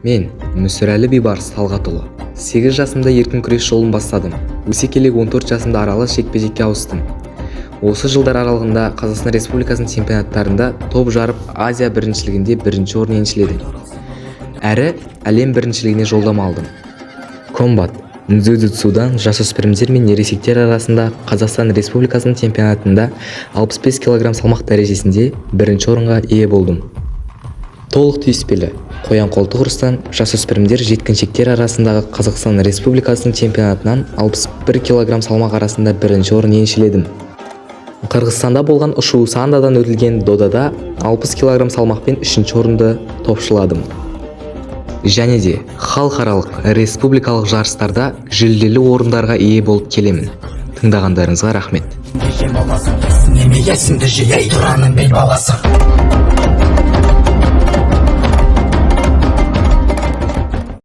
Мен Мүсірәлі Бейбарыс Талғатұлы. 8 жасымда еркін күрес жолын бастадым. Өсе келе 14 жасымда аралы жекпе-жекке ауыстым. Осы жылдар аралығында Қазақстан Республикасының чемпионаттарында топ жарып Азия біріншілігінде бірінші орын еншіледім. Әрі әлем біріншілігіне жолдама алдым. Комбат дзюдодан жасөспірімдер мен ересектер арасында Қазақстан Республикасының чемпионатында 65 кг салмақ дәрежесінде бірінші орынға ие болдым. Толық түйіспелі қоян қолтық ұрыстан жасөспірімдер жеткіншектер арасындағы Қазақстан Республикасының чемпионатынан 61 кг салмақ арасында бірінші орын еншіледім. Қырғызстанда болған ұшу сандадан өтілген додада 60 кг салмақпен 3-ші орынды топшыладым. Және де халықаралық республикалық жарыстарда жүлделі орындарға ие болып келемін. Тыңдағандарыңызға рахмет.